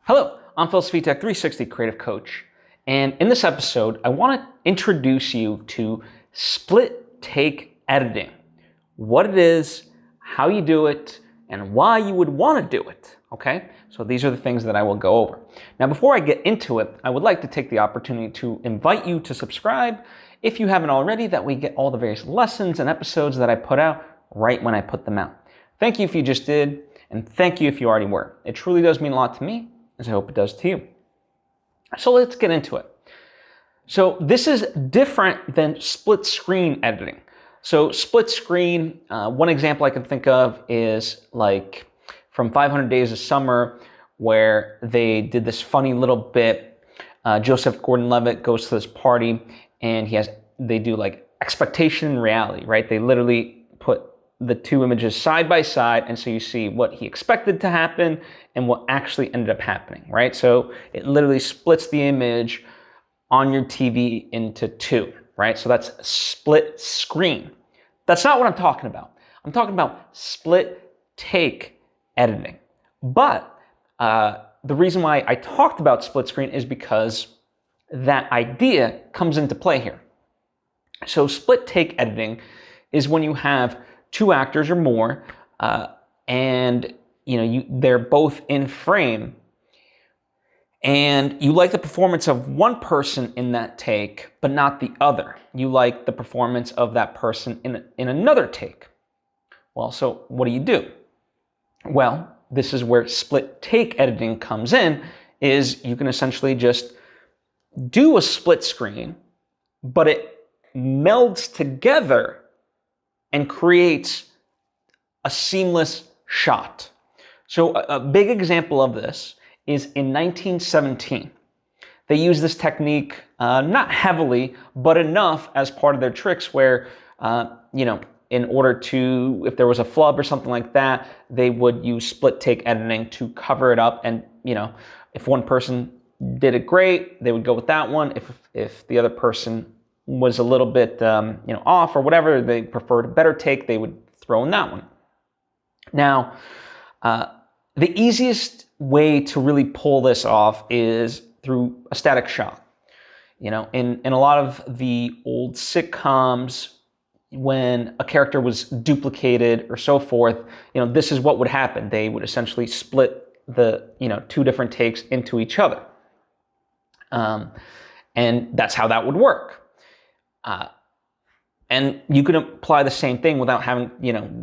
Hello, I'm Svitek, 360 Creative Coach, and in this episode, I want to introduce you to split take editing, what it is, how you do it, and why you would want to do it, okay? So these are the things that I will go over. Now, before I get into it, I would like to take the opportunity to invite you to subscribe if you haven't already, that we get all the various lessons and episodes that I put out right when I put them out. Thank you if you just did, and thank you if you already were. It truly does mean a lot to me, as I hope it does to you. So let's get into it. So this is different than split screen editing. So split screen, one example I can think of is like from 500 Days of Summer, where they did this funny little bit. Joseph Gordon-Levitt goes to this party and they do like expectation and reality, right? They literally put the two images side by side, and so you see what he expected to happen and what actually ended up happening, right? So it literally splits the image on your TV into two, right? So that's split screen. That's not what I'm talking about. I'm talking about split take editing. But the reason why I talked about split screen is because that idea comes into play here. So split take editing is when you have two actors or more, and they're both in frame, and you like the performance of one person in that take, but not the other. You like the performance of that person in another take. Well, so what do? Well, this is where split take editing comes in, is you can essentially just do a split screen, but it melds together and creates a seamless shot. So a big example of this is in 1917. They use this technique, not heavily, but enough as part of their tricks where, in order to, if there was a flub or something like that, they would use split take editing to cover it up. And, if one person did it great, they would go with that one. If the other person was a little bit, off or whatever, they preferred a better take, they would throw in that one. Now, the easiest way to really pull this off is through a static shot. In a lot of the old sitcoms, when a character was duplicated or so forth, this is what would happen. They would essentially split the, two different takes into each other. And that's how that would work. And you can apply the same thing without having,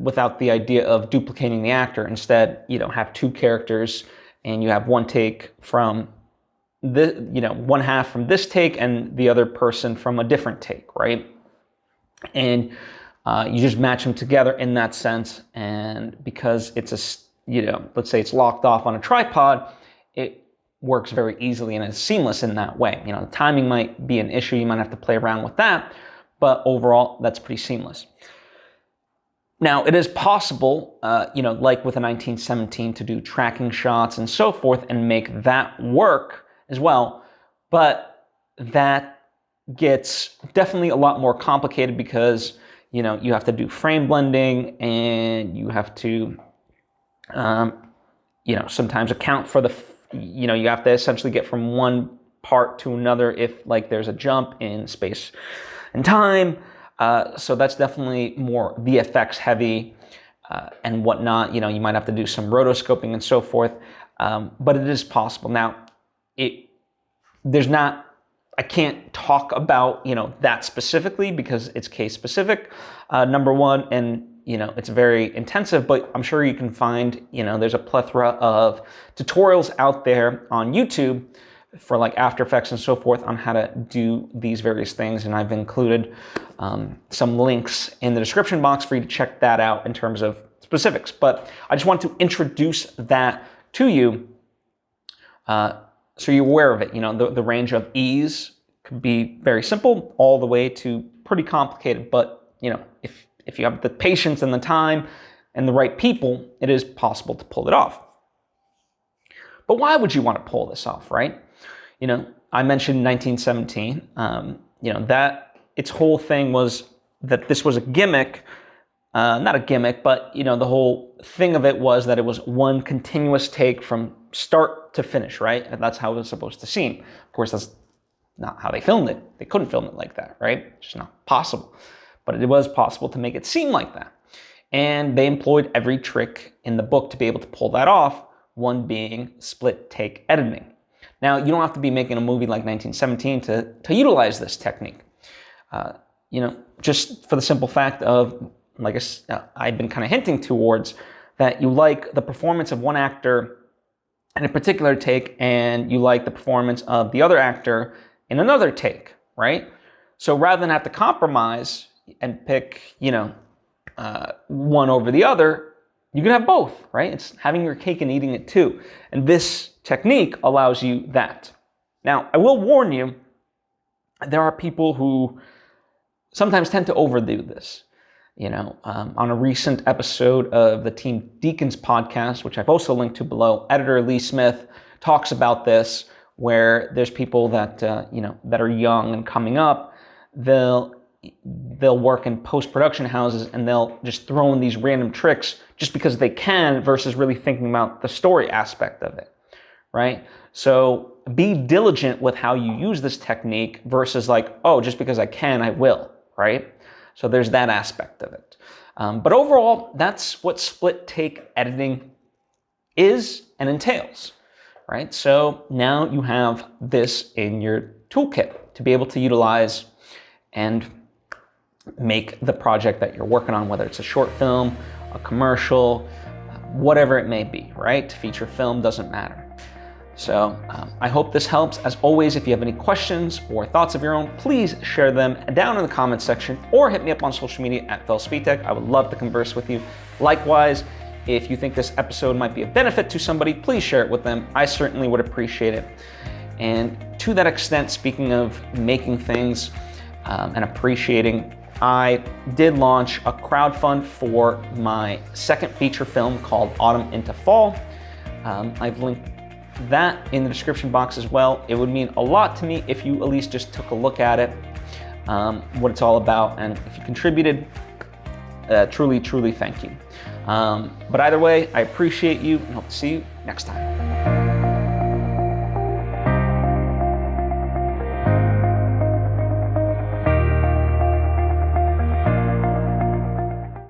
without the idea of duplicating the actor. Instead, have two characters and you have one take from one half from this take and the other person from a different take, right? And you just match them together in that sense. And because it's let's say it's locked off on a tripod, it works very easily and is seamless in that way. The timing might be an issue. You might have to play around with that. But overall, that's pretty seamless. Now, it is possible, like with a 1917, to do tracking shots and so forth and make that work as well. But that gets definitely a lot more complicated because, you have to do frame blending and you have to, sometimes account for the, you have to essentially get from one part to another if like there's a jump in space and time. So that's definitely more VFX heavy and whatnot. You might have to do some rotoscoping and so forth, but it is possible. Now, I can't talk about, that specifically because it's case specific, number one, and, it's very intensive, but I'm sure you can find, there's a plethora of tutorials out there on YouTube for like After Effects and so forth on how to do these various things. And I've included some links in the description box for you to check that out in terms of specifics. But I just want to introduce that to you so you're aware of it. The range of ease could be very simple all the way to pretty complicated. But, if you have the patience and the time and the right people, it is possible to pull it off. But why would you want to pull this off, right? I mentioned 1917, that its whole thing was that this was a gimmick, not a gimmick, but, the whole thing of it was that it was one continuous take from start to finish, right? And that's how it was supposed to seem. Of course, that's not how they filmed it. They couldn't film it like that, right? It's just not possible. But it was possible to make it seem like that. And they employed every trick in the book to be able to pull that off, one being split take editing. Now, you don't have to be making a movie like 1917 to utilize this technique. Just for the simple fact of, like I've been kind of hinting towards, that you like the performance of one actor in a particular take and you like the performance of the other actor in another take, right? So rather than have to compromise and pick, one over the other, you can have both, right? It's having your cake and eating it too. And this technique allows you that. Now, I will warn you, there are people who sometimes tend to overdo this. On a recent episode of the Team Deacons podcast, which I've also linked to below, editor Lee Smith talks about this, where there's people that, that are young and coming up, they'll work in post-production houses and they'll just throw in these random tricks just because they can versus really thinking about the story aspect of it, right? So be diligent with how you use this technique versus like, oh, just because I can, I will, right? So there's that aspect of it. But overall, that's what split take editing is and entails, right? So now you have this in your toolkit to be able to utilize and make the project that you're working on, whether it's a short film, a commercial, whatever it may be, right? Feature film, doesn't matter. So I hope this helps. As always, if you have any questions or thoughts of your own, please share them down in the comments section or hit me up on social media at Svitek. I would love to converse with you. Likewise, if you think this episode might be of benefit to somebody, please share it with them. I certainly would appreciate it. And to that extent, speaking of making things and appreciating, I did launch a crowdfund for my second feature film called Autumn into Fall. I've linked that in the description box as well. It would mean a lot to me if you at least just took a look at it, what it's all about, and if you contributed, truly, truly thank you. But either way, I appreciate you and hope to see you next time.